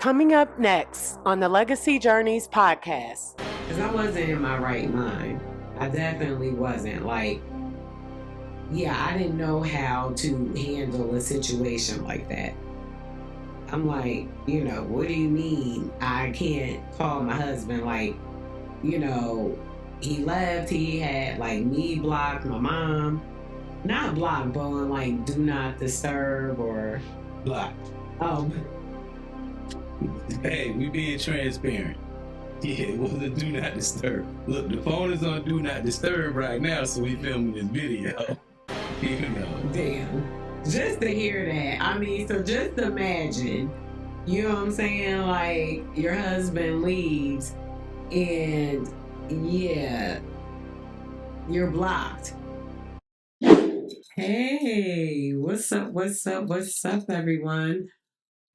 Coming up next on the Legacy Journeys podcast. Because I wasn't in my right mind. I definitely wasn't. Like, yeah, I didn't know how to handle a situation like that. I'm like, what do you mean I can't call my husband? Like, he left, he had like me blocked, my mom. Not blocked, but on like do not disturb or... Blocked. Oh. Hey, we being transparent. Yeah, it was a do not disturb. Look, the phone is on do not disturb right now, so we filming this video. Damn. Just to hear that. I mean, so just imagine, you know what I'm saying? Like, your husband leaves and, yeah, you're blocked. Hey, what's up, everyone?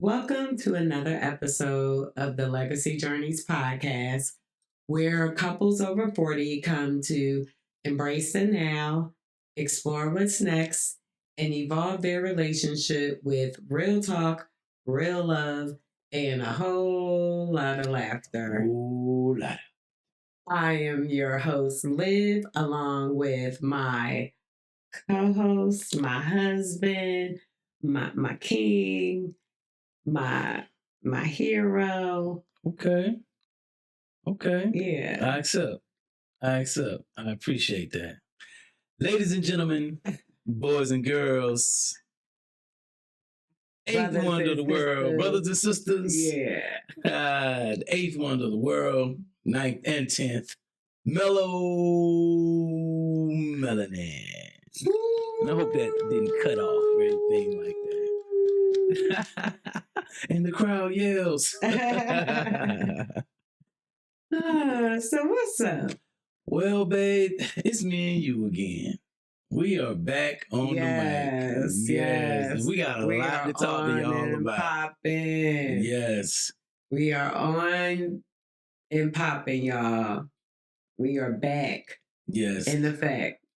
Welcome to another episode of the Legacy Journeys podcast, where couples over 40 come to embrace the now, explore what's next, and evolve their relationship with real talk, real love, and a whole lot of laughter. Whole lot. I am your host, Liv, along with my co-host, my husband, my king, my hero. Okay. Yeah. I accept. I appreciate that. Ladies and gentlemen, boys and girls, eighth wonder of the world, brothers and sisters. Yeah. The eighth wonder of the world, 9th and 10th, melanin. And I hope that didn't cut off or anything like that. And the crowd yells. So what's up? Well, babe, it's me and you again. We are back on the mic. Yes. We got a lot to talk to y'all about. Popping. Yes. We are on and popping, y'all. We are back. Yes. In effect.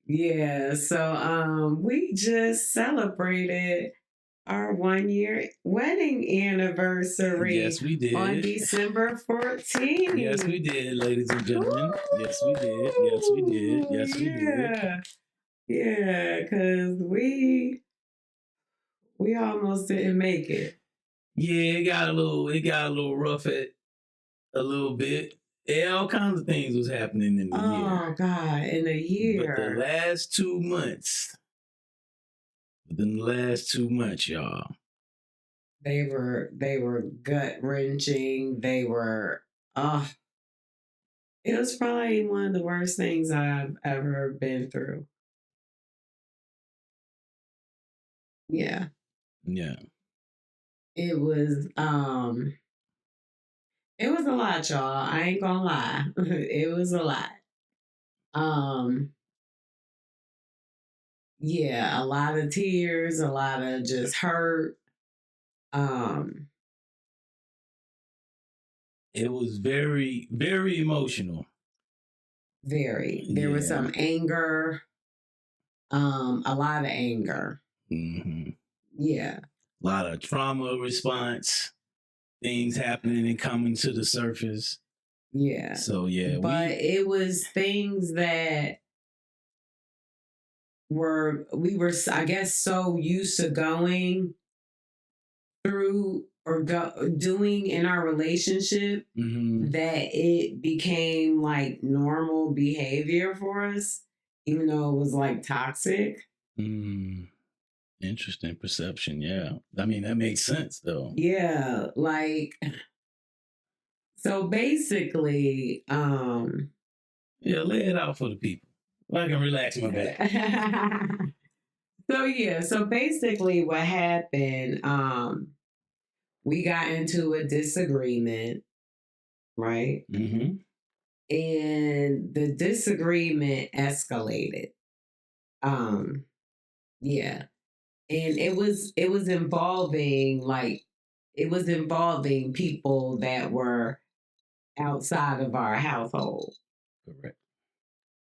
Yeah, so we just celebrated our 1-year wedding anniversary. Yes, we did. On December 14th. Yes, we did, ladies and gentlemen. Yes, we did. Yes, we did. Yes, we did. Yeah, because we almost didn't make it. Yeah, it got a little rough at a little bit. Yeah, all kinds of things was happening in the year. Oh God, in a year. But the last 2 months, within the last 2 months, y'all. They were gut wrenching. They were it was probably one of the worst things I've ever been through. Yeah. Yeah. It was a lot, y'all. I ain't gonna lie. It was a lot. Yeah, a lot of tears, a lot of just hurt. It was very, very emotional. Very. There was some anger. A lot of anger. Mm-hmm. Yeah. A lot of trauma response. Things happening and coming to the surface. Yeah. So yeah. But it was things that we were, I guess, so used to going through or doing in our relationship that it became like normal behavior for us, even though it was like toxic. Interesting perception. Yeah. I mean, that makes sense though. Yeah. Like, so basically, yeah, lay it out for the people. I can relax my back. So basically what happened, we got into a disagreement, right? Mm-hmm. And the disagreement escalated. Yeah. And it was involving people that were outside of our household. Correct.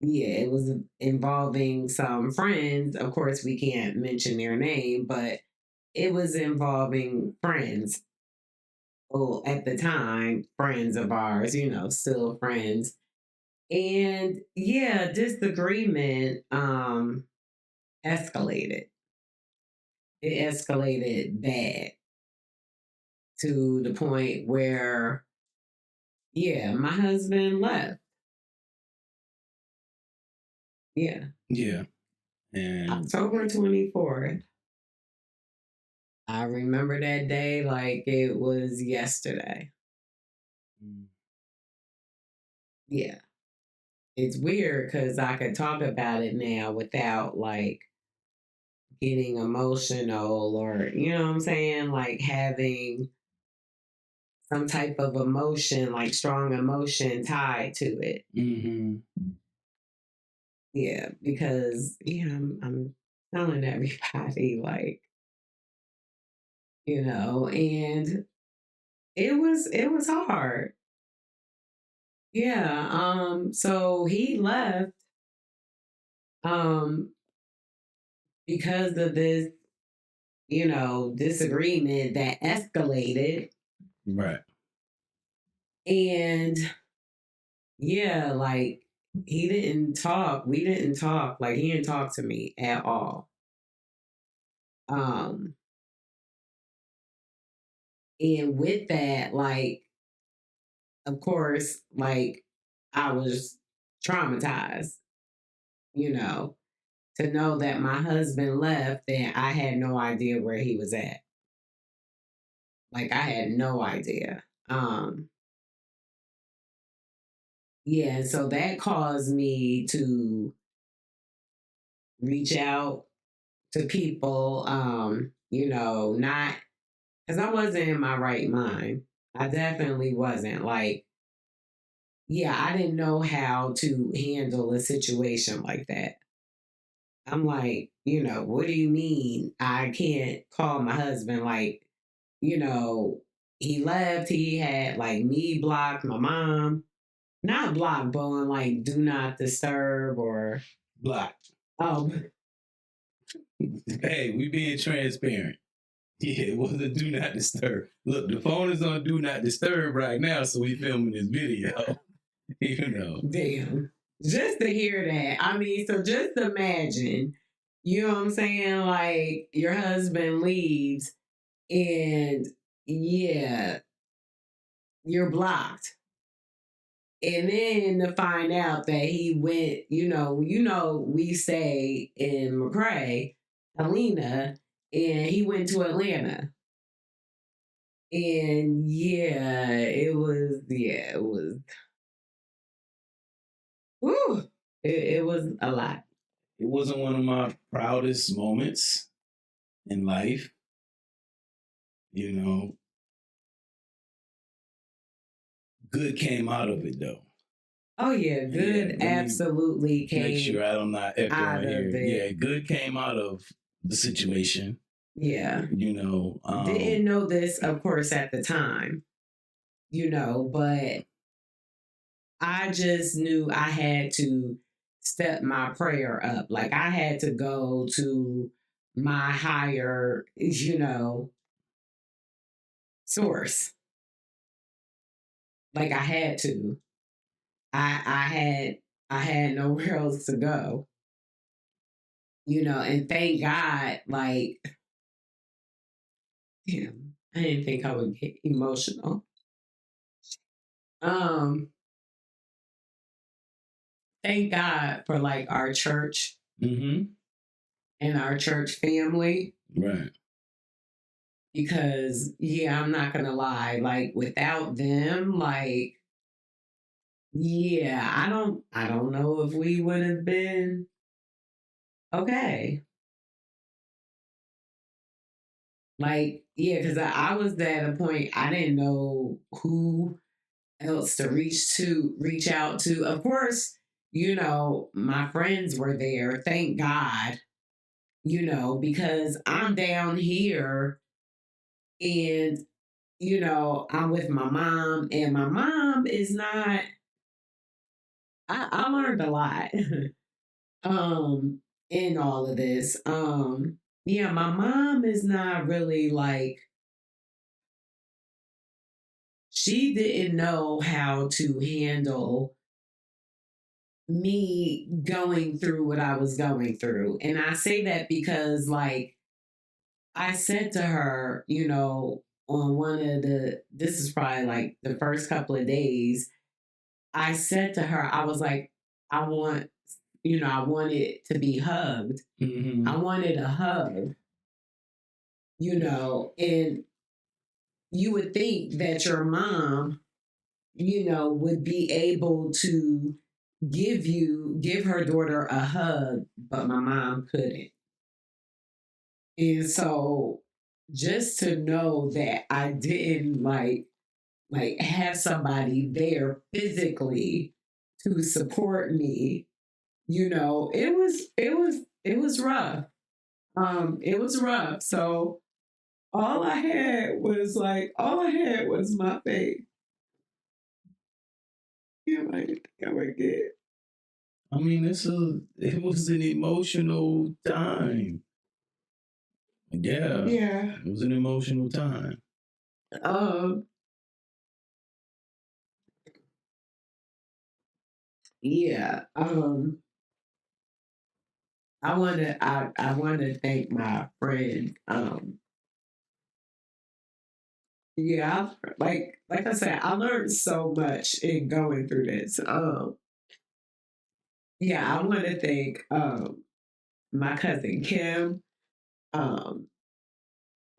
Yeah, it was involving some friends. Of course, we can't mention their name, but it was involving friends well, at the time, friends of ours, still friends. And yeah, disagreement escalated. It escalated bad to the point where, yeah, my husband left. Yeah. Yeah. And October 24th. I remember that day like it was yesterday. Yeah. It's weird because I could talk about it now without like getting emotional or, you know what I'm saying? Like having some type of emotion, like strong emotion tied to it. mm-hmm. Yeah, because I'm telling everybody like, and it was hard. Yeah, so he left um because of this, disagreement that escalated. Right. And yeah, like he didn't talk. We didn't talk. Like he didn't talk to me at all. Um, and with that, like, of course, like I was traumatized, to know that my husband left and I had no idea where he was at. Like I had no idea. Yeah, so that caused me to reach out to people, not because I wasn't in my right mind. I definitely wasn't. Like, yeah, I didn't know how to handle a situation like that. I'm like, what do you mean I can't call my husband? Like, he left, he had like me blocked, my mom, not blocked, but on like do not disturb or Blocked. oh, Hey, we being transparent. Yeah, it was a do not disturb. Look, the phone is on do not disturb right now, so we filming this video. damn. Just to hear that. I mean, so just imagine, you know what I'm saying? Like your husband leaves and yeah, you're blocked. And then to find out that he went, we stay in McRae, Helena, and he went to Atlanta. And whew, it was a lot. It wasn't one of my proudest moments in life. Good came out of it though. Oh yeah, good absolutely came. Make sure I'm not echoing here. Yeah, good came out of the situation. Yeah. Didn't know this, of course, at the time, but I just knew I had to step my prayer up. Like I had to go to my higher, source. Like I had to. I had nowhere else to go. And thank God, like, damn, I didn't think I would get emotional. Thank God for like our church and our church family. Right. Because yeah, I'm not gonna lie, like without them, like, yeah, I don't know if we would have been okay. Like, yeah, because I was at a point I didn't know who else to reach out to. Of course, my friends were there, thank God, because I'm down here and, I'm with my mom, and my mom is not, I learned a lot in all of this. Yeah, my mom is not really like she didn't know how to handle me going through what I was going through. And I say that because, like, I said to her, you know, on this is probably like the first couple of days, I said to her, I was like, I want, I wanted to be hugged. Mm-hmm. I wanted a hug, and you would think that your mom, would be able to give her daughter a hug, but my mom couldn't. And so just to know that I didn't like have somebody there physically to support me, it was rough. It was rough. So all I had was my faith. I would get. I mean, it was an emotional time. Yeah. Yeah. It was an emotional time. Yeah. I want to thank my friend. Yeah, like I said, I learned so much in going through this. Yeah, I want to thank my cousin Kim. I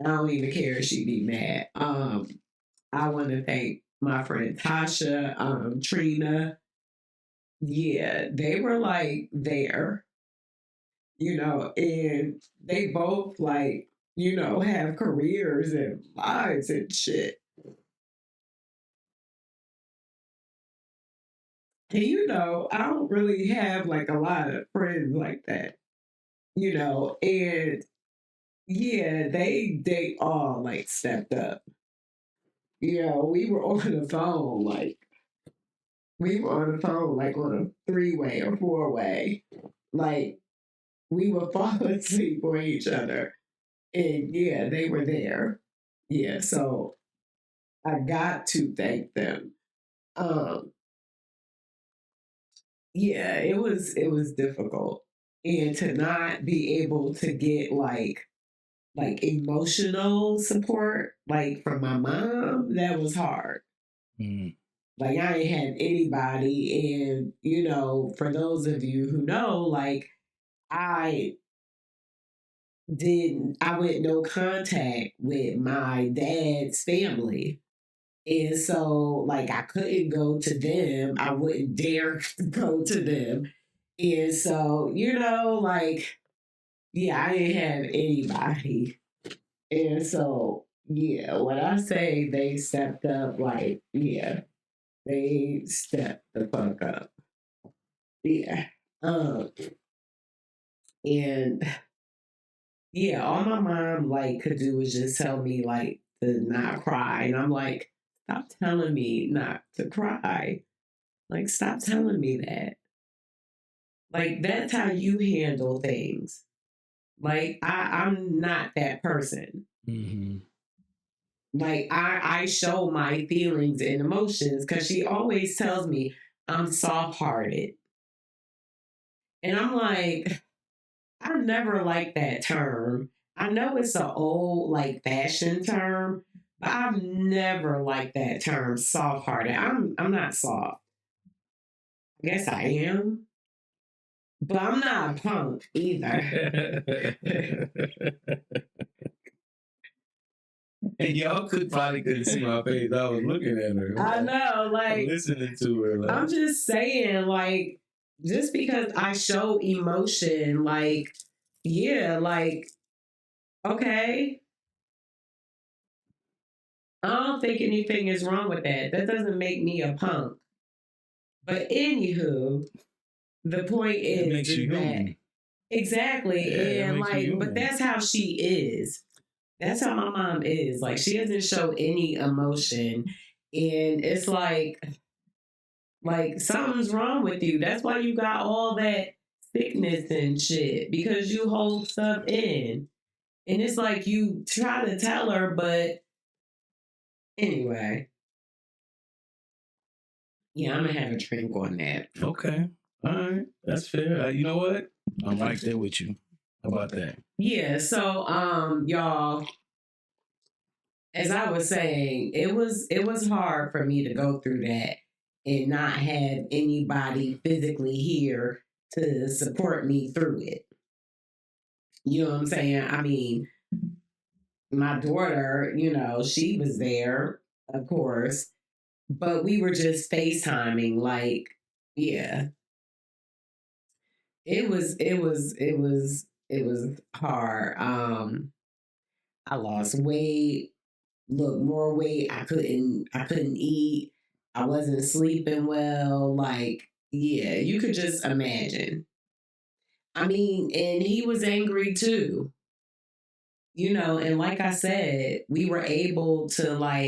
don't even care if she be mad. I want to thank my friend Tasha, Trina. Yeah, they were like there, and they both like, have careers and lives and shit. And I don't really have like a lot of friends like that, and yeah, they all like stepped up. We were on the phone like on a 3-way or 4-way. Like we would fall asleep on each other. And yeah, they were there. Yeah, so I got to thank them. Yeah, it was difficult. And to not be able to get like emotional support like from my mom, that was hard. Mm. Like I ain't had anybody, and for those of you who know, like I went no contact with my dad's family. And so like I couldn't go to them. I wouldn't dare go to them. And so, like, yeah, I didn't have anybody. And so, yeah, when I say they stepped up, like, yeah, they stepped the fuck up. Yeah. And yeah, all my mom like could do was just tell me like to not cry. And I'm like, stop telling me not to cry. Like, stop telling me that. Like, that's how you handle things. Like, I'm not that person. Mm-hmm. Like, I show my feelings and emotions because she always tells me I'm soft hearted. And I'm like, I never liked that term. I know it's an old, like, fashion term, but I've never liked that term, soft hearted. I'm not soft. I guess I am. But I'm not a punk either. And y'all probably couldn't see my face. I was looking at her. I know, like, listening to her. Like, I'm just saying, like, just because I show emotion, like, yeah, like, okay. I don't think anything is wrong with that. That doesn't make me a punk. But anywho, the point is, it makes you human. Exactly. Yeah, and like, but that's how she is. That's how my mom is. Like, she doesn't show any emotion. And it's like something's wrong with you. That's why you got all that sickness and shit, because you hold stuff in. And it's like you try to tell her, but anyway. Yeah, I'm gonna have a drink on that. Okay. All right. That's fair. You know what? I'm right there with you. How about that? Yeah, so y'all, as I was saying, it was hard for me to go through that and not have anybody physically here to support me through it. You know what I'm saying? I mean, my daughter, she was there, of course, but we were just FaceTiming. Like, yeah, it was hard. I lost weight, look, more weight. I couldn't eat. I wasn't sleeping well. Like, yeah, you could just imagine. I mean, and he was angry too. And like I said, the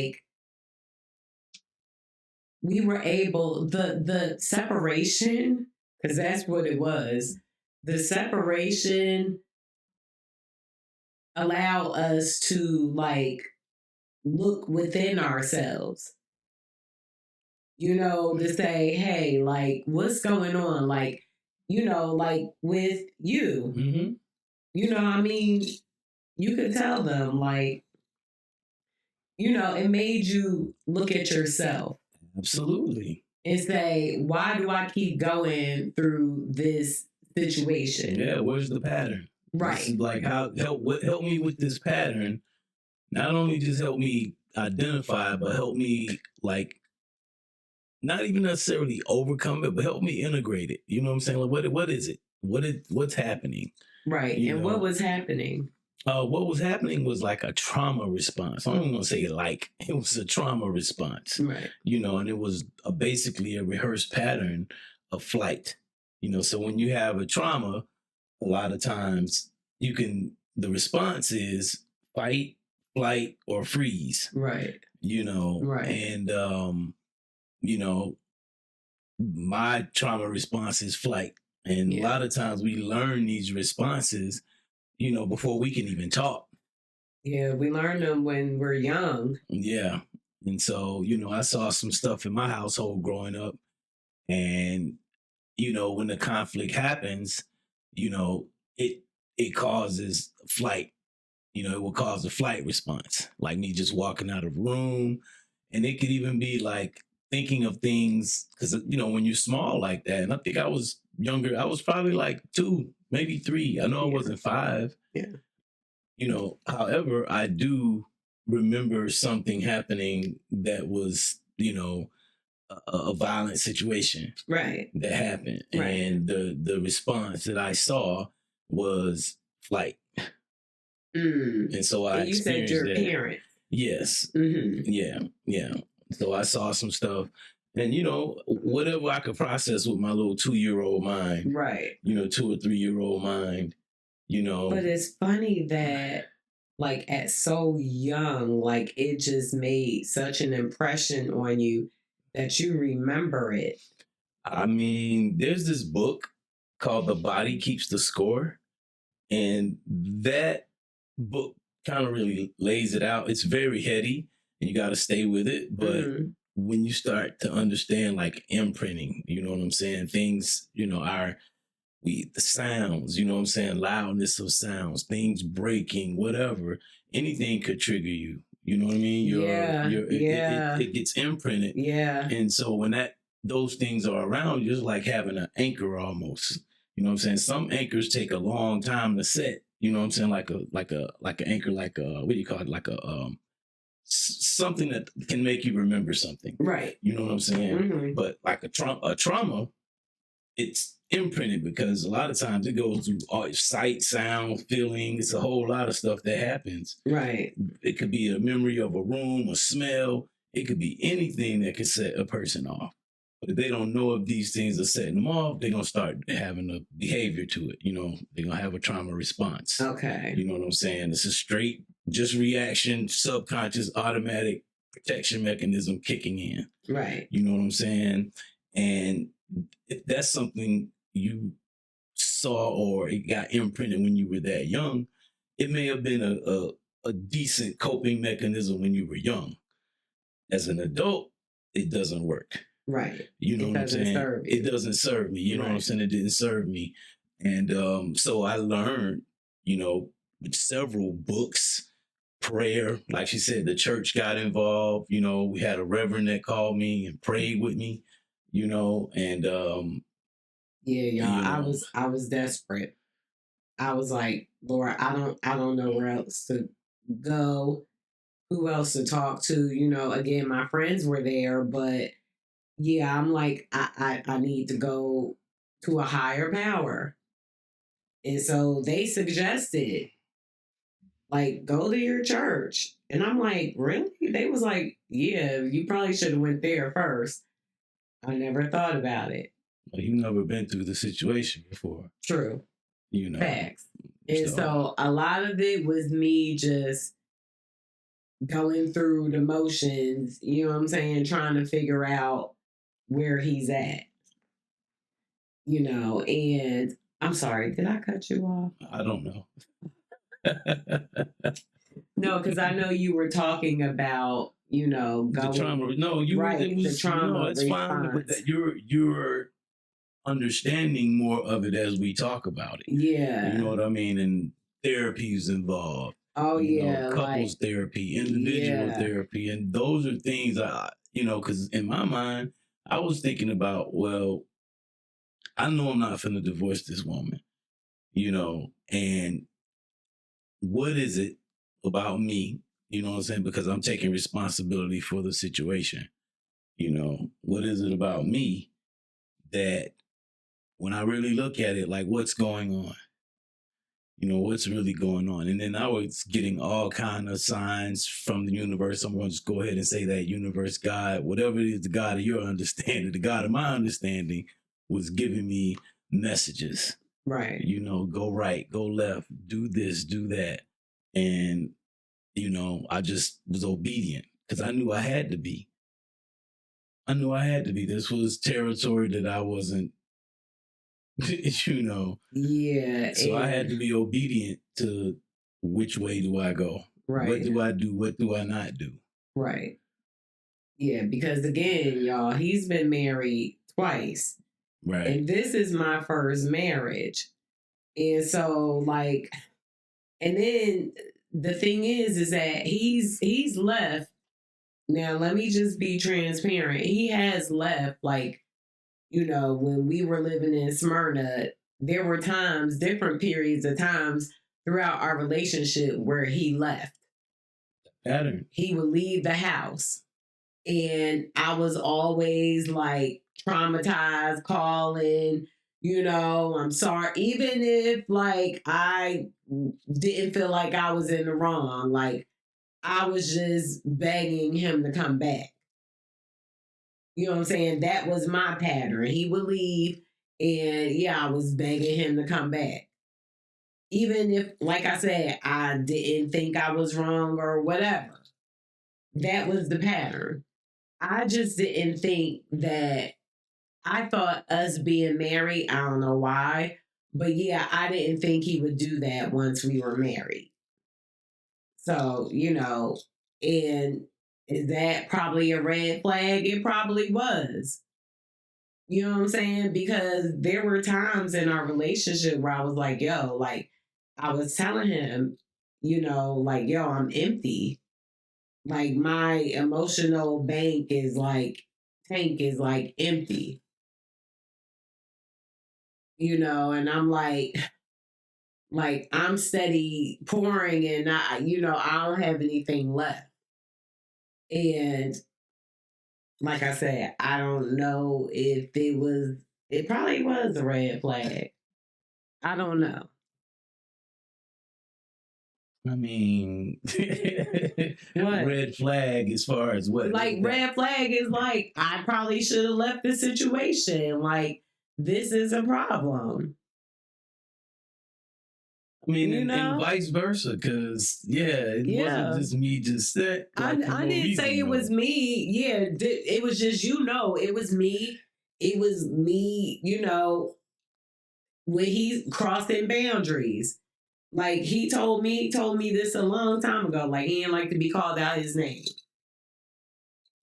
separation, because that's what it was. The separation allowed us to like look within ourselves, to say, hey, like, what's going on? Like, like with you, I mean, you could tell them, like, it made you look at yourself. Absolutely. And say, why do I keep going through this situation? Yeah, where's the pattern? Right. This is like, help me with this pattern. Not only just help me identify, but help me, like, not even necessarily overcome it, but help me integrate it. You know what I'm saying? Like, what is it? What's happening? Right. And what was happening? What was happening was like a trauma response. I'm not going to say it was a trauma response. Right. And it was basically a rehearsed pattern of flight. So when you have a trauma, a lot of times the response is fight, flight, or freeze. Right. Right. And, my trauma response is flight. And a lot of times we learn these responses, before we can even talk. Yeah, we learn them when we're young. Yeah. And so, I saw some stuff in my household growing up. And, when the conflict happens, it causes flight. It will cause a flight response, like me just walking out of a room. And it could even be like thinking of things, because, when you're small like that, and I think I was younger, I was probably like 2, maybe 3. I know I wasn't 5. Yeah. However, I do remember something happening that was, a violent situation. Right. That happened. Right. And the response that I saw was flight. And so I experienced that. You said your parent. Yes. Mm-hmm. Yeah. So I saw some stuff. And, whatever I could process with my little 2-year-old mind. Right. 2 or 3-year-old mind, But it's funny that, like, at so young, like, it just made such an impression on you that you remember it. I mean, there's this book called The Body Keeps the Score. And that book kind of really lays it out. It's very heady and you got to stay with it. But when you start to understand, like, imprinting, you know what I'm saying? Things, the sounds, you know what I'm saying? Loudness of sounds, things breaking, whatever, anything could trigger you. You know what I mean? It gets imprinted. Yeah. And so when those things are around, you're just like having an anchor almost. You know what I'm saying? Some anchors take a long time to set. You know what I'm saying? Like an anchor, like a, what do you call it? Like a something that can make you remember something. Right. You know what I'm saying? Mm-hmm. But like a trauma, it's imprinted because a lot of times it goes through all sight, sound, feeling. It's a whole lot of stuff that happens. Right. It could be a memory of a room, a smell. It could be anything that could set a person off. But if they don't know if these things are setting them off, they're going to start having a behavior to it. They're going to have a trauma response. Okay. You know what I'm saying? It's a straight, just reaction, subconscious, automatic protection mechanism kicking in. Right. You know what I'm saying? And if that's something you saw or it got imprinted when you were that young, it may have been a decent coping mechanism when you were young. As an adult, it doesn't work. Right. You know what I'm saying? It doesn't serve me. You know what I'm saying? It didn't serve me. And so I learned, with several books, prayer. Like she said, the church got involved. We had a reverend that called me and prayed with me, and I was desperate. I was like, Lord, I don't know where else to go, who else to talk to. Again, my friends were there, but yeah, I'm like, I need to go to a higher power. And so they suggested, like, go to your church. And I'm like, really? They was like, yeah, you probably should have went there first. I never thought about it. Well, you've never been through the situation before. True. Facts. And so a lot of it was me just going through the motions, you know what I'm saying, trying to figure out where he's at. And I'm sorry, did I cut you off? I don't know. No, because I know you were talking about, going, the trauma. No, you right, it was, the trauma. It's fine, but you're understanding more of it as we talk about it. Yeah. You know what I mean? And therapy is involved. Oh, yeah. Couples therapy, individual therapy. And those are things because in my mind, I was thinking about, well, I know I'm not finna divorce this woman, and what is it about me, you know what I'm saying? Because I'm taking responsibility for the situation. What is it about me that when I really look at it, like, what's going on? What's really going on? And then I was getting all kind of signs from the universe. I'm going to just go ahead and say that universe, God, whatever it is, the God of your understanding, the God of my understanding was giving me messages. Right. Go right, go left, do this, do that. And, I just was obedient because I knew I had to be. This was territory that I wasn't, Yeah. So I had to be obedient to which way do I go? Right. What do I do? What do I not do? Right. Yeah, because again, y'all, he's been married twice. Right. And this is my first marriage. And so, like, and then the thing is that he's left. Now, let me just be transparent. He has left, like, when we were living in Smyrna, there were times, different periods of times throughout our relationship where he left. Pattern. He would leave the house. And I was always like traumatized, calling, I'm sorry. Even if like I didn't feel like I was in the wrong, like I was just begging him to come back. You know what I'm saying? That was my pattern. He would leave and I was begging him to come back. Even if, like I said, I didn't think I was wrong or whatever. That was the pattern. I just didn't think that, I thought us being married, I don't know why, but I didn't think he would do that once we were married. So, and is that probably a red flag? It probably was. You know what I'm saying? Because there were times in our relationship where I was like, yo, like, I was telling him, like, yo, I'm empty. Like, my emotional tank is like empty. And I'm like I'm steady pouring and I don't have anything left. And like I said, I don't know if it probably was a red flag. I don't know. I mean, red flag as far as what? Like, red flag is like, I probably should have left the situation. Like, this is a problem. I mean, and vice versa, because, it wasn't just me just that. Like, I didn't say it was me. Yeah, it was just, it was me. It was me, when he's crossing boundaries. Like, he told me this a long time ago. Like, he didn't like to be called out his name.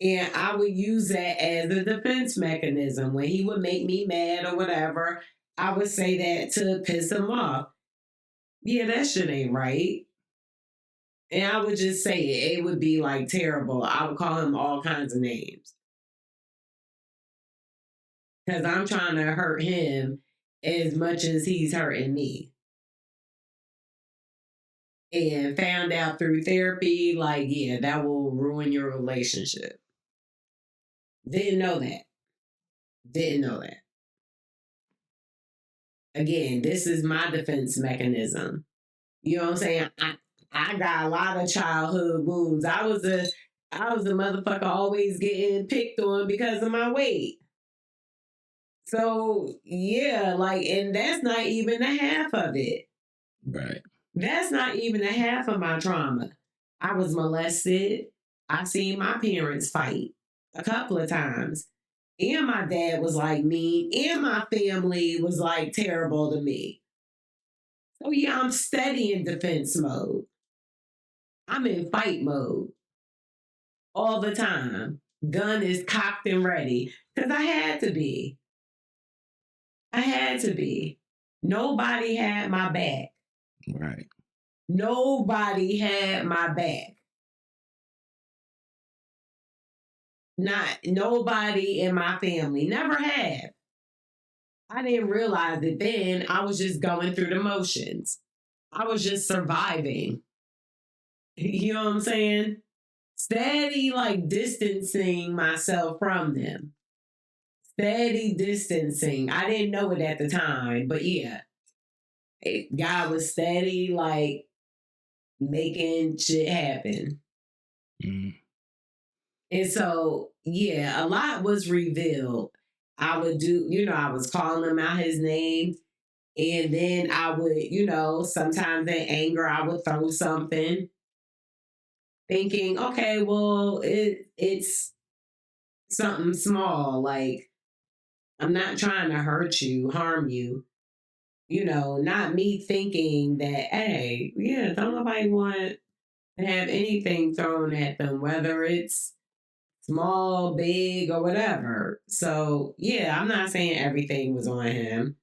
And I would use that as a defense mechanism. When he would make me mad or whatever, I would say that to piss him off. Yeah, that shit ain't right. And I would just say it. It would be like terrible. I would call him all kinds of names. Because I'm trying to hurt him as much as he's hurting me. And found out through therapy, like, yeah, that will ruin your relationship. Didn't know that. Didn't know that. Again, this is my defense mechanism. You know what I'm saying? I got a lot of childhood wounds. I was a motherfucker always getting picked on because of my weight. So yeah, like, and that's not even the half of it. Right. That's not even the half of my trauma. I was molested. I seen my parents fight a couple of times. And my dad was like mean. And my family was like terrible to me. So yeah, I'm steady in defense mode. I'm in fight mode all the time. Gun is cocked and ready. Because I had to be. I had to be. Nobody had my back. Right. Nobody had my back. Not nobody in my family. Never have. I didn't realize it then. I was just going through the motions. I was just surviving. You know what I'm saying? Steady, like, distancing myself from them. Steady distancing. I didn't know it at the time, but yeah. God was steady, like, making shit happen. Mm. And so, yeah, a lot was revealed. I would do, I was calling him out his name. And then I would, sometimes in anger, I would throw something. Thinking, okay, well, it's something small. Like, I'm not trying to hurt you, harm you. Not me thinking that, hey, yeah, don't nobody want to have anything thrown at them, whether it's small, big, or whatever. So, yeah, I'm not saying everything was on him.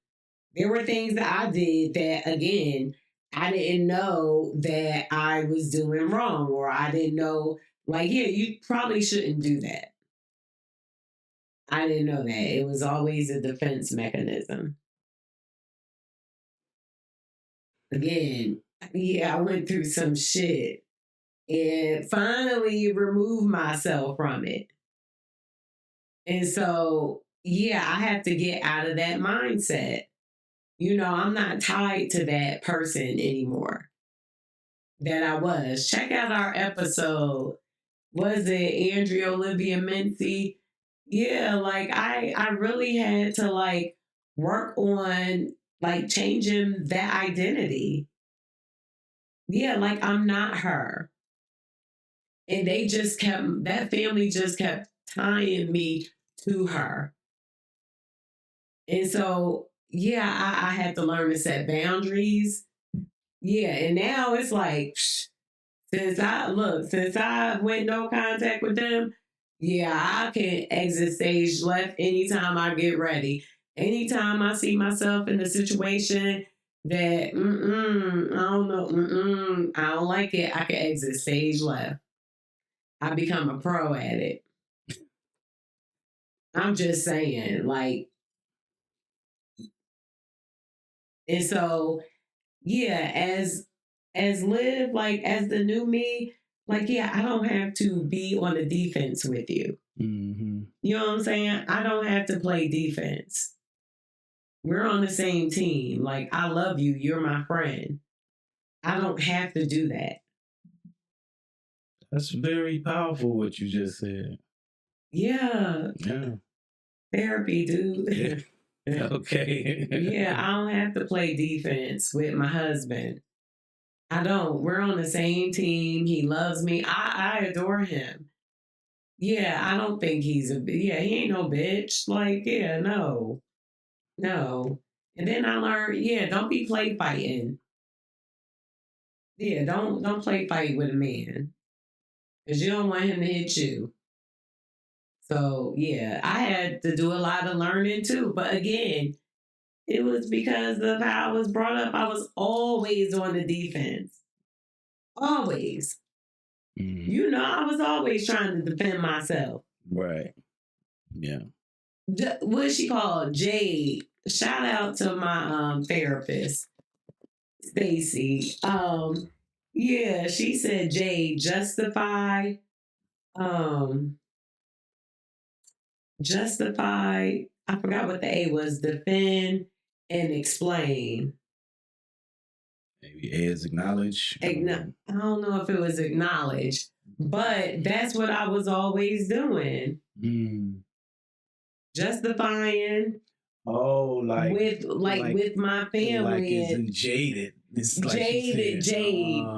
There were things that I did that, again, I didn't know that I was doing wrong, or I didn't know, like, yeah, you probably shouldn't do that. I didn't know that. It was always a defense mechanism. Again, yeah, I went through some shit and finally removed myself from it. And so, yeah, I have to get out of that mindset. I'm not tied to that person anymore that I was. Check out our episode. Was it Andrea Olivia Mincy? Yeah, like I really had to like work on like changing that identity. Yeah, like I'm not her. And that family just kept tying me to her. And so, yeah, I had to learn to set boundaries. Yeah, and now it's like, since I went no contact with them, yeah, I can exit stage left anytime I get ready. Anytime I see myself in a situation that, I don't know, I don't like it, I can exit stage left. I become a pro at it. I'm just saying, like, and so, yeah, as Liv, like, as the new me, like, yeah, I don't have to be on the defense with you. Mm-hmm. You know what I'm saying? I don't have to play defense. We're on the same team. Like, I love you. You're my friend. I don't have to do that. That's very powerful what you just said. Yeah. Yeah. Therapy, dude. Yeah. Okay. Yeah, I don't have to play defense with my husband. I don't. We're on the same team. He loves me. I adore him. Yeah, I don't think he ain't no bitch. Like, yeah, no. And then I learned, yeah, don't be play fighting. Yeah, don't play fight with a man. Because you don't want him to hit you. So yeah, I had to do a lot of learning too. But again, it was because of how I was brought up. I was always on the defense. Always. You know, I was always trying to defend myself. Right. Yeah. What's she called? Jade. Shout out to my therapist, Stacy. Yeah, she said, Jade, justify, I forgot what the A was, defend and explain. Maybe A is acknowledge. I don't know if it was acknowledge, but that's what I was always doing. Justifying. Oh, with my family. Like it's jaded. It's like Jade.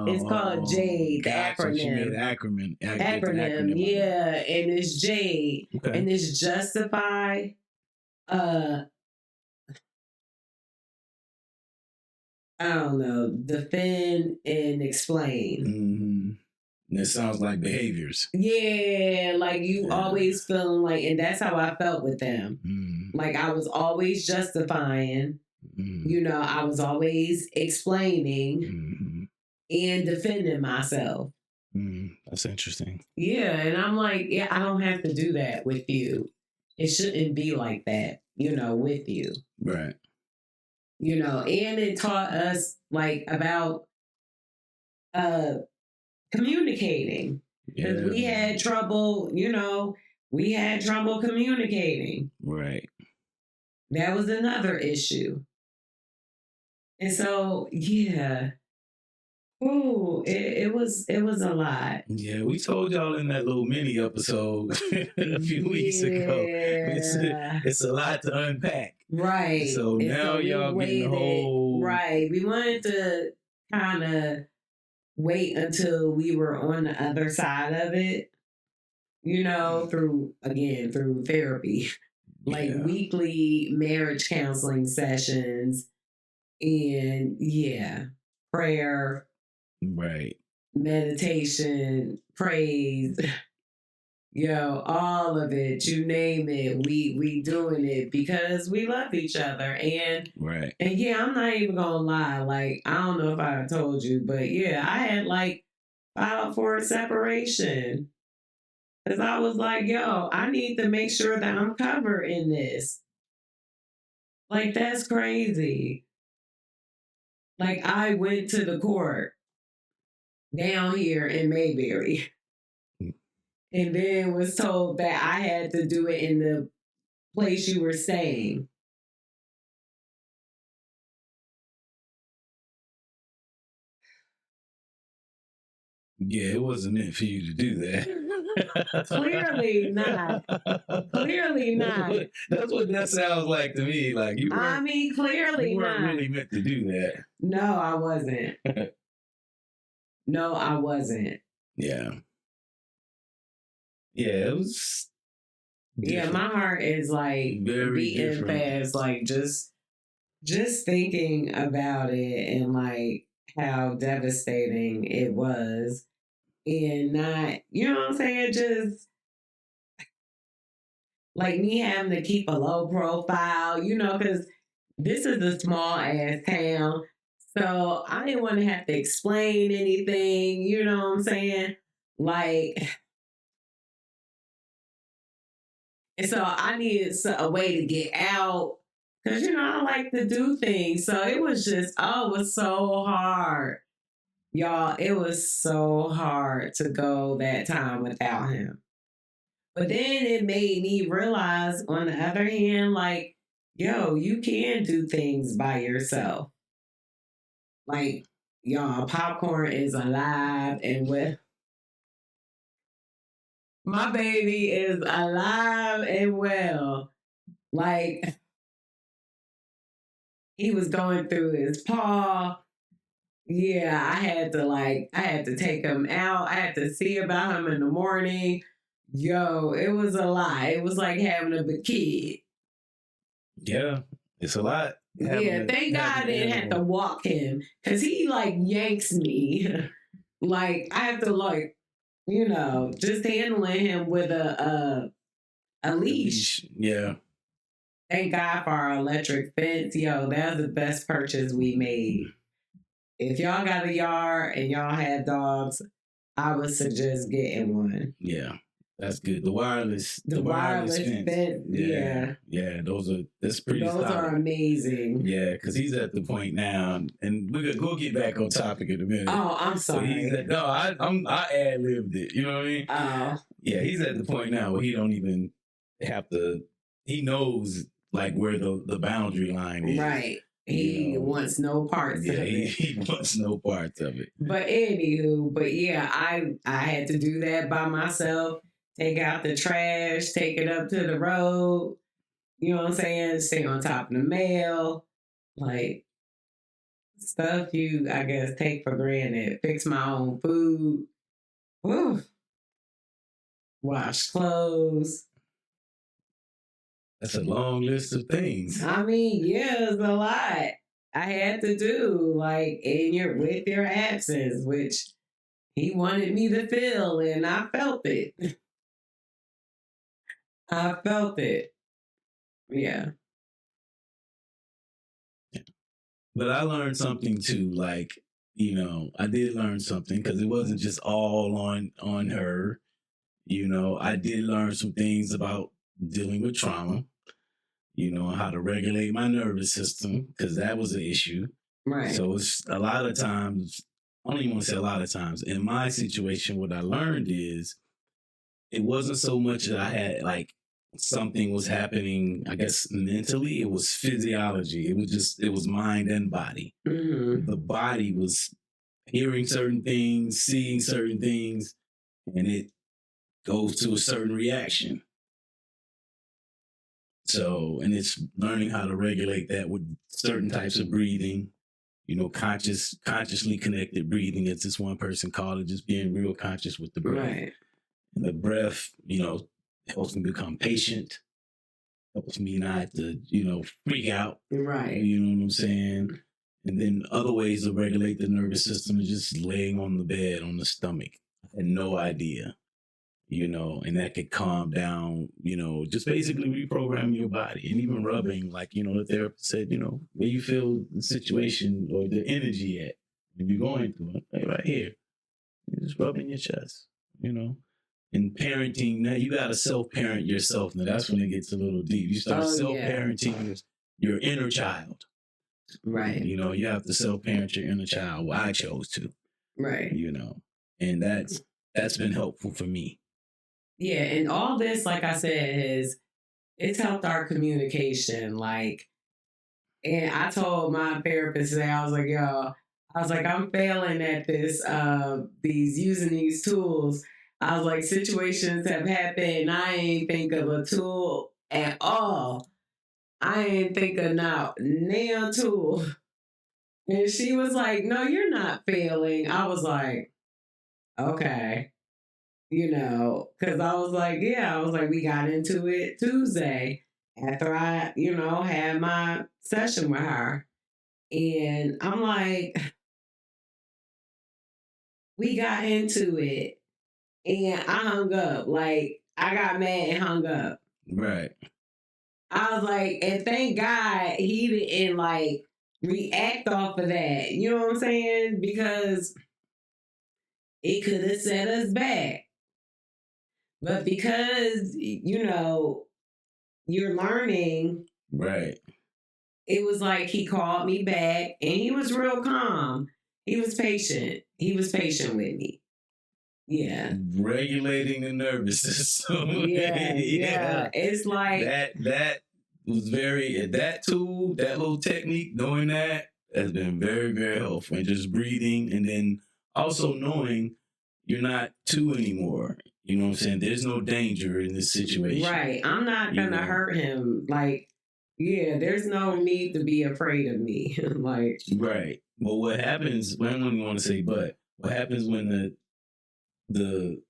It's called Jade. The acronym. Acronym. Yeah, and it's Jade, and it's justify. I don't know. Defend and explain. It sounds like behaviors. Yeah, like you always feeling like, and that's how I felt with them. Like I was always justifying. You know, I was always explaining and defending myself. That's interesting. Yeah, and I'm like, yeah, I don't have to do that with you. It shouldn't be like that, you know, with you. Right. You know, and it taught us like about communicating. Because we had trouble, you know, communicating. Right. That was another issue. And so, yeah. Ooh, it was a lot. Yeah, we told y'all in that little mini episode a few weeks ago. It's a lot to unpack. Right. So now y'all getting the whole... Right. We wanted to kind of wait until we were on the other side of it, you know, through therapy. Like weekly marriage counseling sessions and prayer. Right. Meditation, praise, all of it, you name it, we doing it because we love each other. And I'm not even gonna lie, like I don't know if I told you, but I had like filed for a separation because I was like, I need to make sure that I'm covered in this. Like that's crazy. Like I went to the court down here in Mayberry and then was told that I had to do it in the place you were staying. Yeah, it wasn't meant for you to do that. Clearly not. Clearly not. That's what that sounds like to me. Like you weren't, clearly you weren't not. really meant to do that. No, I wasn't. No, I wasn't. Yeah. Yeah, it was different. My heart is like very beating different. fast, like just thinking about it and like how devastating it was. And not, you know what I'm saying, just like me having to keep a low profile, you know, because this is a small ass town. So I didn't want to have to explain anything, you know what I'm saying? Like, and so I needed a way to get out because, you know, I like to do things. So it was just, it was so hard. Y'all, it was so hard to go that time without him. But then it made me realize, on the other hand, like, you can do things by yourself. Like, y'all, popcorn is alive and well. My baby is alive and well. Like, he was going through his paw. Yeah, I had to take him out. I had to see about him in the morning. It was a lot. It was like having a big kid. Yeah, it's a lot. Thank God I didn't have to walk him because he like yanks me. Like I have to just handling him with a a leash. Yeah. Thank God for our electric fence. Yo, that was the best purchase we made. If y'all got a yard and y'all have dogs, I would suggest getting one. Yeah. That's good. The wireless fence. Yeah. Yeah, that's pretty Those solid. are amazing. Yeah, because he's at the point now, and we'll get back on topic in a minute. Oh, I'm sorry. I ad-libbed it. You know what I mean? Oh. Yeah, he's at the point now where he don't even have to, he knows like where the boundary line is. Right. He wants no parts of it. He wants no parts of it. But yeah, I had to do that by myself. Take out the trash, take it up to the road. You know what I'm saying? Stay on top of the mail. Like, stuff you, I guess, take for granted. Fix my own food. Woo. Wash clothes. That's a long list of things. I mean, yeah, it's a lot I had to do, like, with your absence, which he wanted me to feel, and I felt it. I felt it. Yeah. But I learned something too, like, I did learn something because it wasn't just all on her. I did learn some things about dealing with trauma, how to regulate my nervous system, because that was an issue. Right. So it's a lot of times, I don't even want to say a lot of times, in my situation, what I learned is it wasn't so much that I had like something was happening, I guess mentally, it was physiology. It was mind and body. Mm-hmm. The body was hearing certain things, seeing certain things, and it goes to a certain reaction. So, and it's learning how to regulate that with certain types of breathing, consciously connected breathing, as this one person called it, just being real conscious with the breath. Right. And the breath, helps me become patient, helps me not to, freak out. Right. You know what I'm saying? And then other ways to regulate the nervous system is just laying on the bed, on the stomach. I had no idea, and that could calm down, just basically reprogram your body. And even rubbing, like, the therapist said, where you feel the situation or the energy at when you're going through it, like right here. You're just rubbing your chest, And parenting, now you got to self-parent yourself. Now that's when it gets a little deep. You start self-parenting your inner child. Right. You have to self-parent your inner child. Well, I chose to. Right. And that's been helpful for me. Yeah, and all this, like I said, it's helped our communication. Like, and I told my therapist today, I was like, I'm failing at this, using these tools. I was like, situations have happened. I ain't think of a tool at all. I ain't think of nail tool. And she was like, no, you're not failing. I was like, okay. Because I was like, we got into it Tuesday after I, had my session with her. And I'm like, we got into it. And I hung up. Like, I got mad and hung up. Right. I was like, and thank God he didn't, like, react off of that. You know what I'm saying? Because it could have set us back. But because, you're learning. Right. It was like he called me back and he was real calm. He was patient. He was patient with me. Yeah. Regulating the nervous system. Yeah. It's like that was that tool, that little technique, knowing that has been very, very helpful. And just breathing, and then also knowing you're not two anymore. You know what I'm saying? There's no danger in this situation. Right. I'm not gonna hurt him. Like, there's no need to be afraid of me. Like, right. Well, what happens? I don't want to say, but what happens when the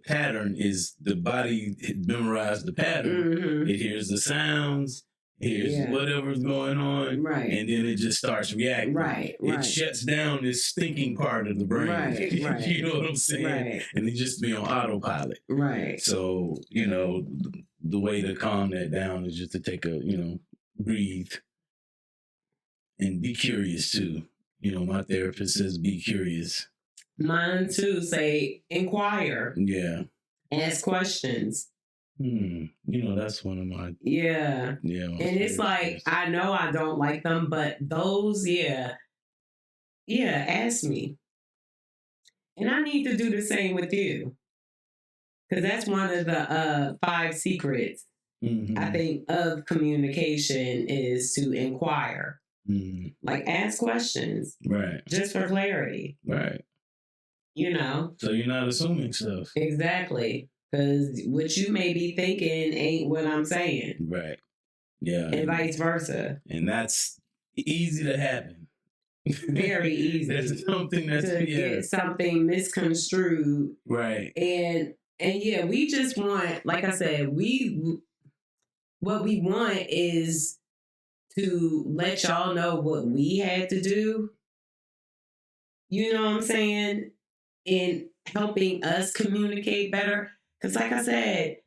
pattern is the body memorized the pattern. Mm-hmm. It hears the sounds, hears whatever's going on, right, and then it just starts reacting. Right. It shuts down this thinking part of the brain. Right. You know what I'm saying? Right. And it just be on autopilot. Right. So, the way to calm that down is just to take a, breathe and be curious too. My therapist says be curious. Mine too say inquire. Yeah. Ask questions. That's one of my... Yeah. Yeah. And it's like, I know I don't like them, but those, yeah, ask me. And I need to do the same with you. Because that's one of the 5 secrets, I think, of communication is to inquire. Like, ask questions. Right. Just for clarity. Right. So you're not assuming stuff. Exactly. Because what you may be thinking ain't what I'm saying. Right. Yeah. And vice versa. And that's easy to happen. Very easy. That's something that's... to get something misconstrued. Right. And yeah, we just want, like I said, what we want is to let y'all know what we had to do. You know what I'm saying? In helping us communicate better. Because like I said,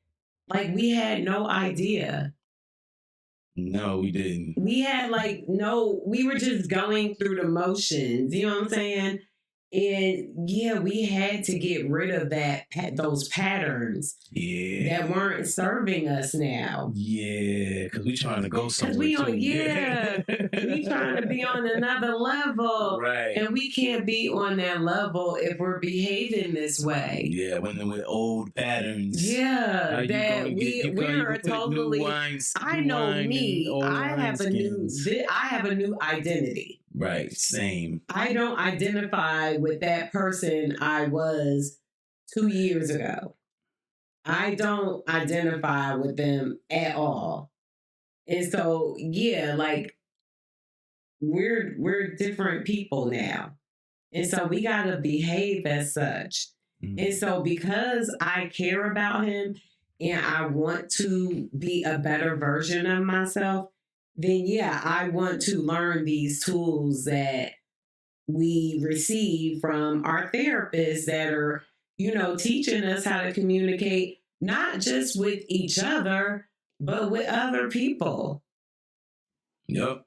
like we had no idea. No, we didn't. We had we were just going through the motions. You know what I'm saying? And yeah, we had to get rid of those patterns that weren't serving us now. Yeah, because we trying to go somewhere. We trying to be on another level, right? And we can't be on that level if we're behaving this way. Yeah, when we're old patterns. Yeah, we're totally. I know me. I have a new identity. Right, same. I don't identify with that person I was 2 years ago. I don't identify with them at all. And so, yeah, like we're different people now. And so we got to behave as such. And so because I care about him and I want to be a better version of myself, then yeah, I want to learn these tools that we receive from our therapists that are, teaching us how to communicate, not just with each other, but with other people. Yep.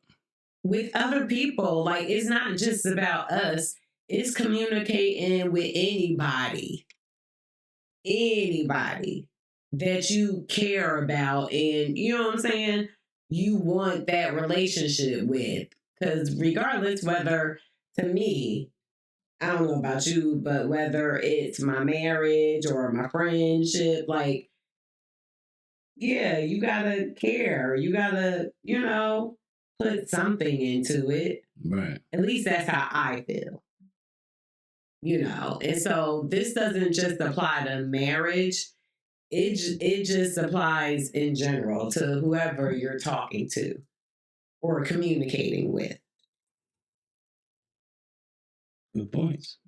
With other people. Like, it's not just about us. It's communicating with anybody that you care about. And you know what I'm saying? You want that relationship with. Because regardless whether, to me, I don't know about you, but whether it's my marriage or my friendship, like, yeah, you gotta care. You gotta, put something into it. Right. At least that's how I feel. And so this doesn't just apply to marriage. It just applies in general to whoever you're talking to or communicating with. Good points.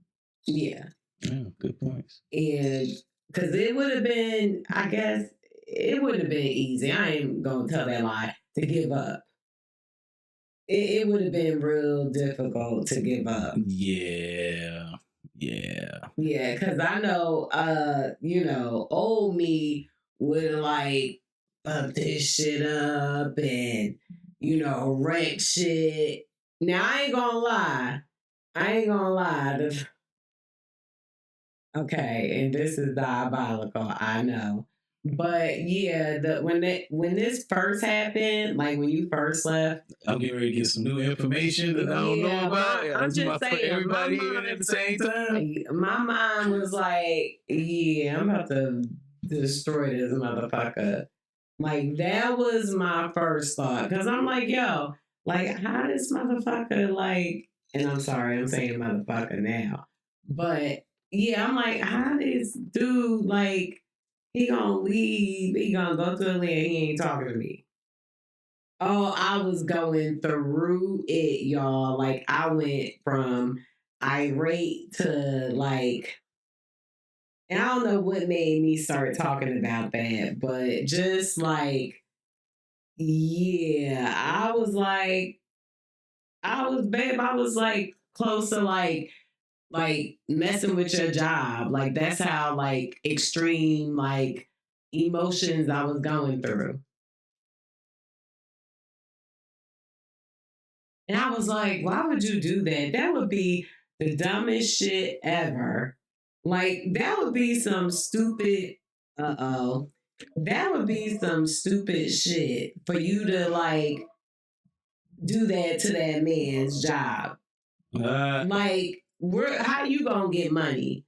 Yeah. Yeah, good points. And because it would have been, I guess, it wouldn't have been easy. I ain't going to tell that lie, to give up. It would have been real difficult to give up. Yeah. Yeah. Yeah, because I know, old me would have fucked this shit up and, wreck shit. Now, I ain't gonna lie. Okay, and this is diabolical, I know. But yeah, when this first happened, like when you first left, I'm getting ready to get some new information that I don't know about. I'm just saying, everybody in at the same time. My mind was like, yeah, I'm about to destroy this motherfucker. Like, that was my first thought. Because I'm like, yo, like, how this motherfucker, and I'm sorry, I'm saying motherfucker now. But yeah, I'm like, how this dude, he gonna leave, he gonna go to the land, he ain't talking to me. Oh, I was going through it, y'all. Like, I went from irate to and I don't know what made me start talking about that, but just yeah, I was close to messing with your job. Like, that's how extreme emotions I was going through. And I was like, why would you do that? That would be the dumbest shit ever. Like, that would be some stupid, that would be some stupid shit for you to, like, do that to that man's job. Like, how you gonna get money?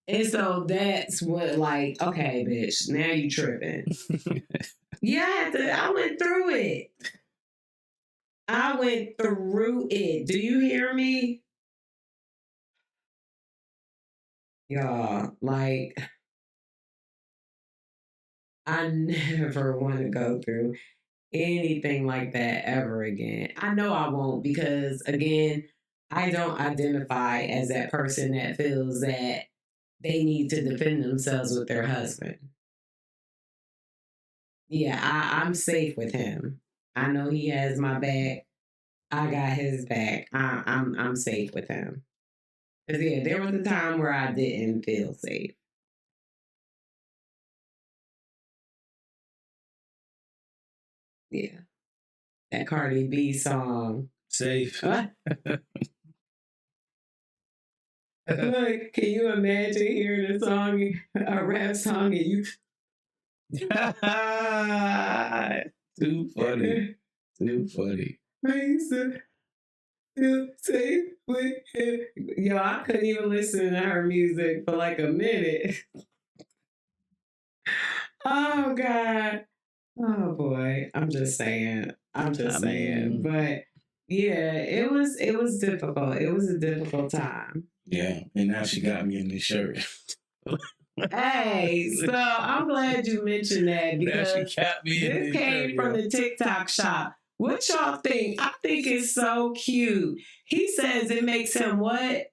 And so that's what, like, okay, bitch, now you tripping. Yeah, I went through it. I went through it. Do you hear me? Y'all, like, I never want to go through anything like that ever again. I know I won't because, again, I don't identify as that person that feels that they need to defend themselves with their husband. Yeah, I'm safe with him. I know he has my back. I got his back. I'm safe with him. Because, yeah, there was a time where I didn't feel safe. Yeah. That Cardi B song. Safe. Like, can you imagine hearing a song, a rap song, and you... Too funny. Too funny. I used to feel safe with him. Yo, I couldn't even listen to her music for like a minute. Oh, God. Oh, boy. I'm just saying. But, yeah, it was difficult. It was a difficult time. Yeah, and now she got me in this shirt. Hey, so I'm glad you mentioned that because this came from the TikTok shop. What y'all think? I think it's so cute. He says it makes him what?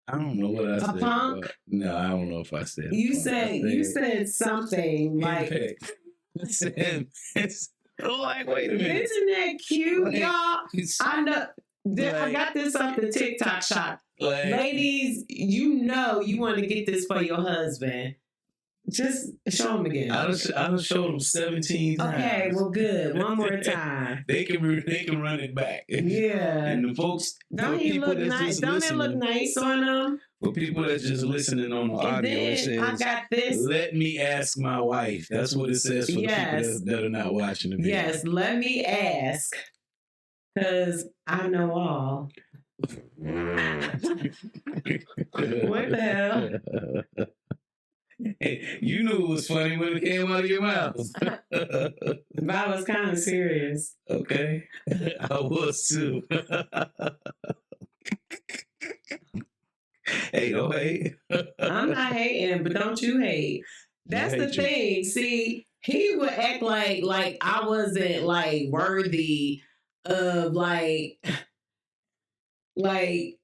I don't know what I said. A punk? No, I don't know if I said. You said something like. It's like, wait a minute. Isn't that cute, y'all? I know. I got this off the TikTok shop. Ladies, you know you want to get this for your husband. Just show him again. I done showed them 17 times. Okay, well, good. One more time. They can run it back. Yeah. And the folks, don't he look nice? Don't it look nice on them? For people that's just listening on the audio, it says, I got this. Let me ask my wife. That's what it says for the people that are not watching the video. Yes, let me ask. Because I know all. What the hell? Hey, you knew it was funny when it came out of your mouth. But I was kind of serious. Okay. I was too. Hey, don't hate. I'm not hating, but don't you hate. That's the thing. See, he would act like I wasn't like worthy of like I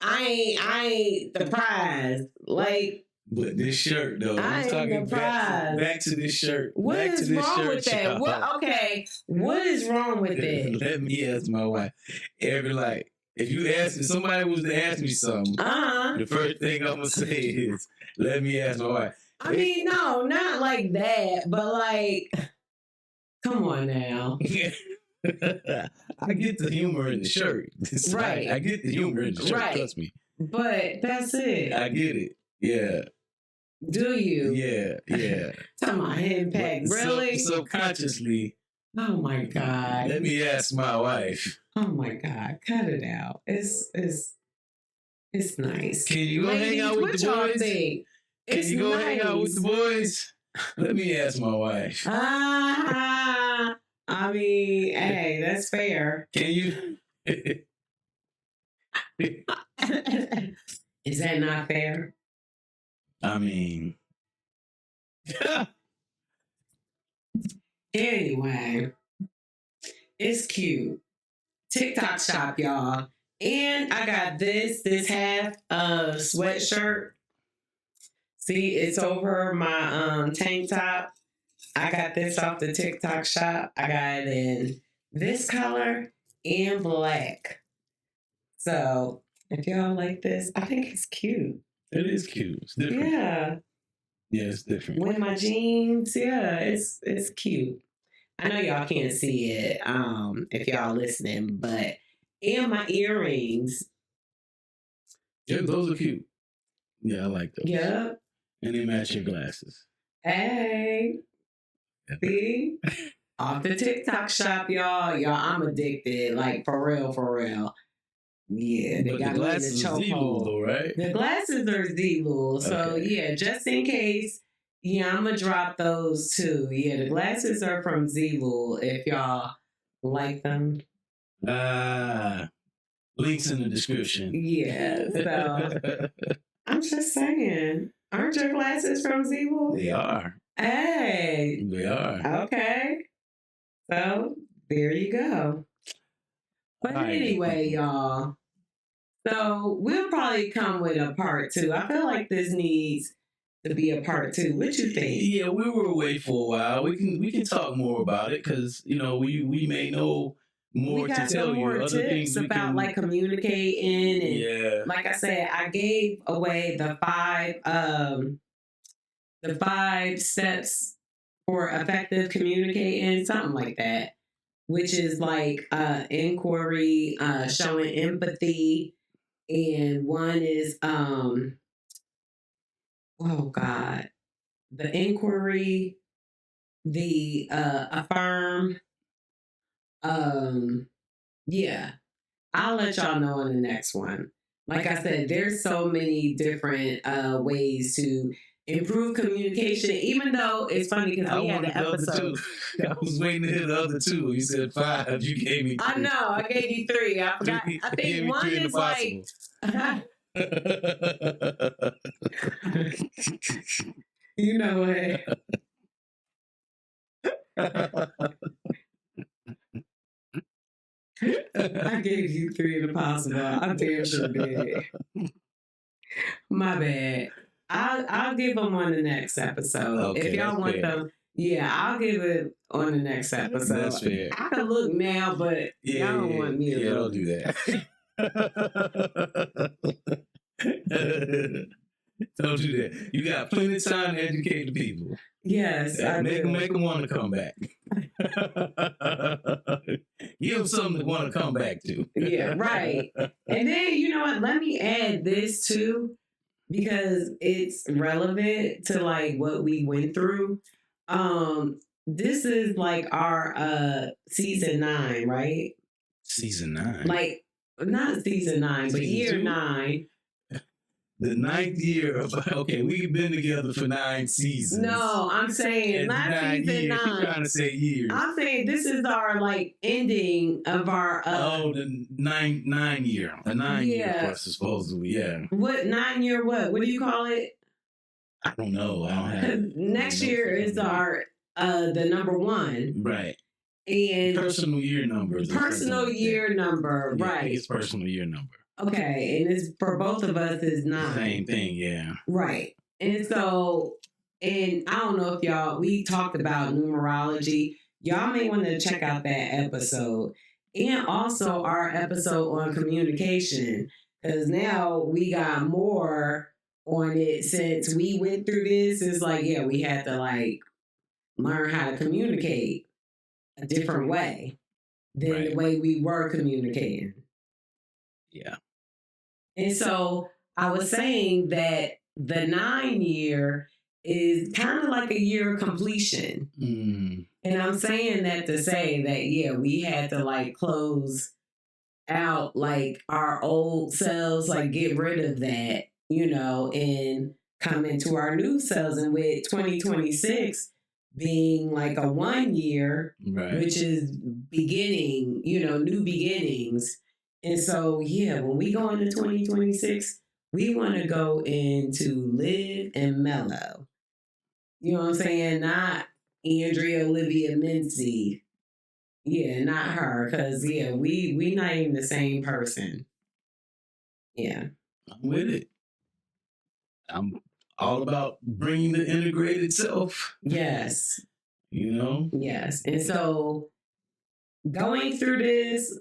ain't the prize. Like, but this shirt though, I'm talking back to this shirt. What is wrong with that? What is wrong with it? Let me ask my wife. If you ask me, somebody was to ask me something, the first thing I'm gonna say is, "Let me ask my wife." I mean, no, not like that, but like, come on now. I get the humor in the shirt. Right. I get the humor in the shirt, right. Trust me. But that's it. I get it. Yeah. Do you? Yeah. Talking about impact. Really? Subconsciously. Oh my God. Let me ask my wife. Oh my God. Cut it out. It's nice. Can you go hang out with the boys? Can you go hang out with the boys? Let me ask my wife. I mean, hey, that's fair. Can you? Is that not fair? I mean, anyway, it's cute. TikTok shop, y'all. And I got this half sweatshirt. See, it's over my tank top. I got this off the TikTok shop. I got it in this color and black. So if y'all like this, I think it's cute. It is cute. It's different. Yeah. Yeah, it's different. with my jeans. Yeah, it's cute. I know y'all can't see it if y'all listening, but and my earrings. Yeah, those are cute. Yeah, I like those. Yep. And they match your glasses. Hey. See? Off the TikTok shop, y'all. Y'all, I'm addicted. Like, for real, for real. Yeah, they But got the me in the glasses are Zulu, chokehold. though, right? The glasses are Zulu. So, Okay. yeah, just in case, yeah, I'm going to drop those too. Yeah, the glasses are from Zulu if y'all like them. Links in the description. Yeah, so I'm just saying. Aren't your glasses from Zulu? They are. Hey. They are. Okay. So, there you go. But All right. anyway, y'all. So we'll probably come with a part 2. I feel like this needs to be a part 2. What you think? Yeah, we were away for a while. We can talk more about it because we may know more to tell you. Other things about like communicating and yeah. Like I said, I gave away the 5 steps for effective communicating, something like that, which is like inquiry, showing empathy. And one is oh God, the inquiry, the affirm. Yeah, I'll let y'all know in the next one. Like I said, there's so many different ways to improve communication, even though it's funny because we had the episode. I was waiting to hear the other 2. You said 5. You gave me 3. I know. I gave you 3. I forgot. I think one is like... You know what? I gave you 3 impossible. I damn sure did. My bad. I'll give them on the next episode. Okay, if y'all want them, yeah, I'll give it on the next episode. That's fair. I can look now, but y'all don't want me to look. Don't do that. Don't do that. You got plenty of time to educate the people. Yes, make them want to come back. Give them something to want to come back to. Yeah, right. And then, you know what? Let me add this too, because it's relevant to like what we went through. This is like our season 9, right? Season 9. Like not season 9, but year 2? 9. The 9th year of we've been together for 9 seasons. No, I'm saying not season 9. You're trying to say years. I'm saying this is our like ending of our the 9 year. The 9 year for us supposedly, yeah. What 9 year what? What do you call it? I don't know. I don't have next year is our the number 1. Right. And personal year number. Personal year number, yeah, right. I think it's personal year number. Okay, and it's for both of us is 9. Same thing, yeah. Right. And so, and I don't know if we talked about numerology. Y'all may want to check out that episode. And also our episode on communication. Because now we got more on it since we went through this. It's like, yeah, we had to like learn how to communicate a different way than the way we were communicating. Yeah. And so I was saying that the 9 year is kind of like a year of completion. Mm. And I'm saying that to say that, yeah, we had to like close out like our old selves, like get rid of that, and come into our new selves. And with 2026 being like a 1 year, right, which is beginning, new beginnings. And so, yeah, when we go into 2026, we want to go into live and mellow. You know what I'm saying? Not Andrea Olivia Mincy. Yeah, not her. Because, yeah, we not even the same person. Yeah. I'm with it. I'm all about bringing the integrated self. Yes. Yes. And so going through this,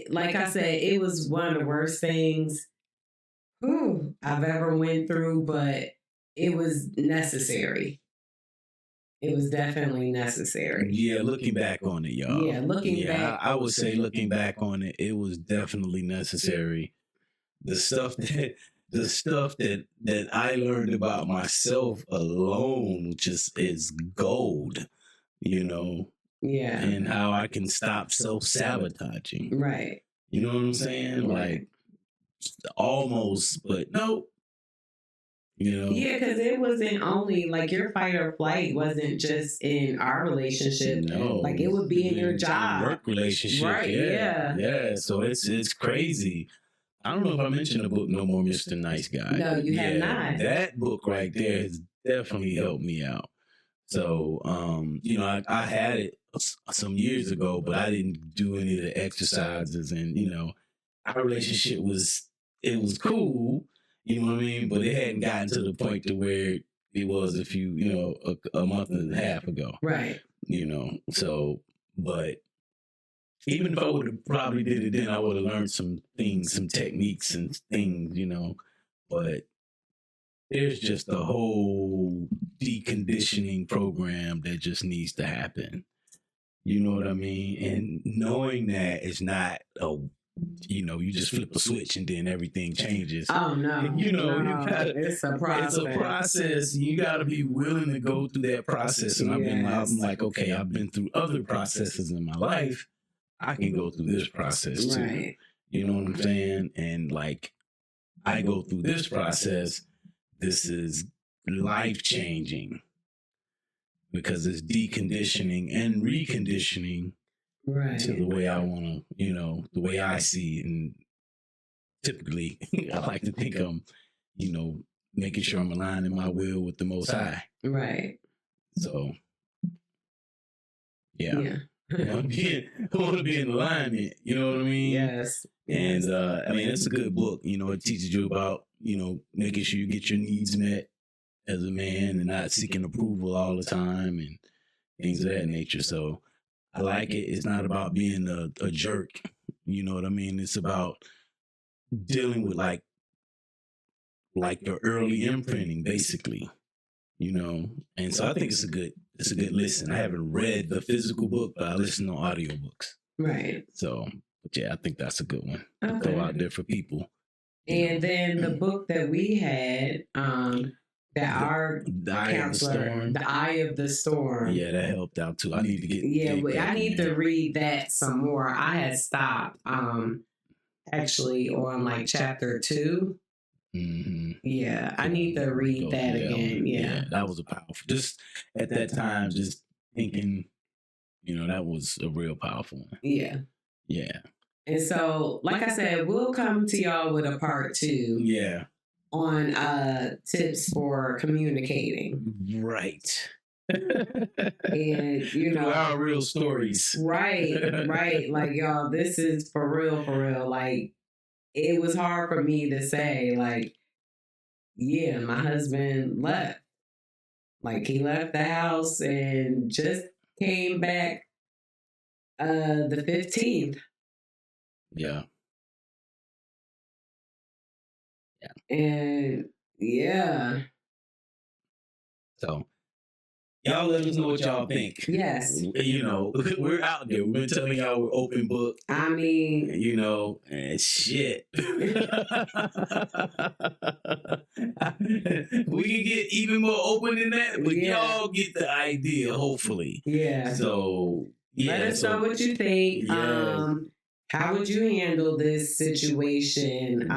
like I said, it was one of the worst things I've ever went through, but it was necessary. It was definitely necessary. Yeah, looking back on it, y'all. Yeah, looking back. I would say looking back on it, it was definitely necessary. The stuff that I learned about myself alone just is gold, you know. Yeah. And how I can stop self-sabotaging. Right. You know what I'm saying? Like almost, but no. You know? Yeah, because it wasn't only like your fight or flight wasn't just in our relationship. No, like it would be in your job, work relationship. Right? Yeah. So it's crazy. I don't know if I mentioned the book "No More Mr. Nice Guy." No, you have not. That book right there has definitely helped me out. So, you know, I had it some years ago, but I didn't do any of the exercises, and you know, our relationship was cool. You know what I mean? But it hadn't gotten to the point to where it was a month and a half ago. Right. You know, so, but even if I would have probably did it then, I would have learned some things, some techniques and things, you know, but there's just a whole deconditioning program that just needs to happen. You know what I mean? And knowing that it's not you just flip a switch and then everything changes. Oh no! It's a process. It's a process. You gotta be willing to go through that process. And I'm like, okay, I've been through other processes in my life. I can go through this process too. Right. You know what I'm saying? And like, I go through this process. This is life changing because it's deconditioning and reconditioning. Right. To the way I want to, the way I see it. And typically, I like to think I'm, making sure I'm aligning my will with the Most High. Right. So, yeah. I want to be in alignment. You know what I mean? Yes. And, it's a good book. It teaches you about, making sure you get your needs met as a man and not seeking approval all the time and things of that nature. So, I like it. It's not about being a jerk. You know what I mean? It's about dealing with like your early imprinting, basically. And so I think it's a good listen. I haven't read the physical book, but I listen to audiobooks. Right. So, but yeah, I think that's a good one to throw out there for people. And then the book that we had, that our counselor, The Eye of the Storm. Yeah, that helped out too. I need to get. Yeah, I need to read that some more. I had stopped, actually on like chapter 2. Mm-hmm. Yeah, I need to read that again. Yeah, that was a powerful. Just at that time, just thinking, that was a real powerful one. Yeah. Yeah. And so, like I said, we'll come to y'all with a part 2. Yeah. On tips for communicating. Right. And, our real stories. Right. Like, y'all, this is for real. Like, it was hard for me to say, like, yeah, my husband left. Like, he left the house and just came back the 15th. Yeah. And yeah. So y'all let us know what y'all think. Yes. We're out there. We've been telling y'all we're open book. I mean, and shit. We can get even more open than that, but y'all get the idea, hopefully. Yeah. So let us know what you think. Yeah. How would you handle this situation?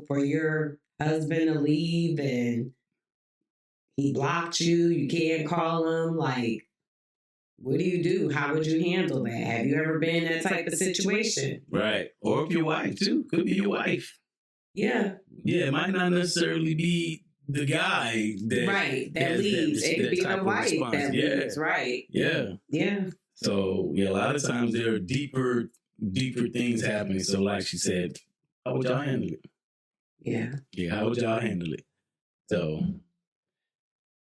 For your husband to leave and he blocked you, you can't call him. Like, what do you do? How would you handle that? Have you ever been in that type of situation? Right. Or if your wife, too. Could be your wife. Yeah. Yeah, it might not necessarily be the guy that leaves. It could be the wife that leaves. Right. Yeah. Yeah. So, a lot of times there are deeper things happening. So, like she said, how would y'all handle it? Yeah. Yeah, how would y'all handle it? So,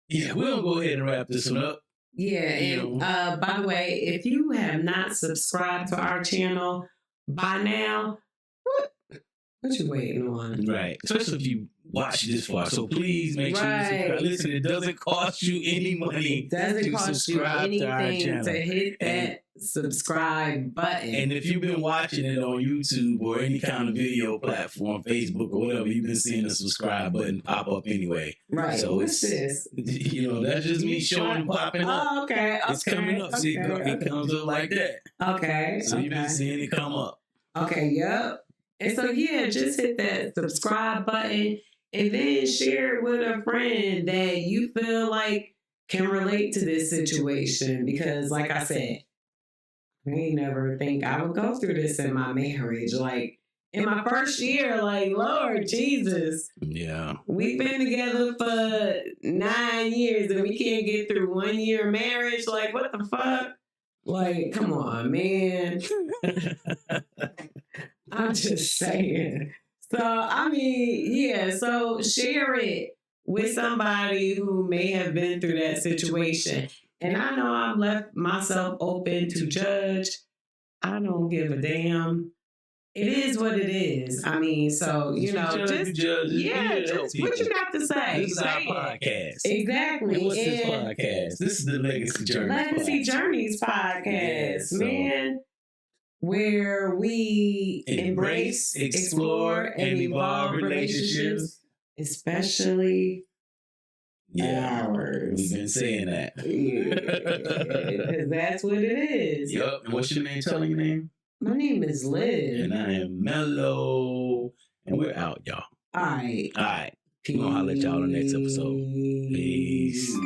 yeah, we're going to go ahead and wrap this one up. Yeah, and by the way, if you have not subscribed to our channel by now, what you waiting on? Right. Especially if you watch this far. So please make sure you subscribe. Listen, it doesn't cost you any money. It doesn't cost you anything to hit that And subscribe button. And if you've been watching it on YouTube or any kind of video platform, Facebook or whatever, you've been seeing the subscribe button pop up anyway. Right. So What's this? That's just me showing popping up. Oh, okay. It's coming up. See, it comes up like that. Okay. So you've been seeing it come up. Okay. Yep. And so just hit that subscribe button and then share it with a friend that you feel like can relate to this situation. Because, like I said, I ain't never think I would go through this in my marriage. Like, in my first year, like, Lord Jesus. Yeah. We've been together for 9 years and we can't get through 1 year of marriage. Like, what the fuck? Like, come on, man. I'm just saying. So, I mean, so share it with somebody who may have been through that situation. And I know I've left myself open to judge. I don't give a damn. It is what it is. I mean, so, just what you got to say. This is our podcast. Exactly. And what's this podcast? This is the Legacy Journeys Legacy Journeys podcast, man. Where we embrace, explore, and evolve relationships, especially ours. We've been saying that. Because that's what it is. Yep. And what's your name? Tell me your name. My name is Liv. And I am Mellow. And we're out, y'all. All right. We're going to holler at y'all on the next episode. Peace.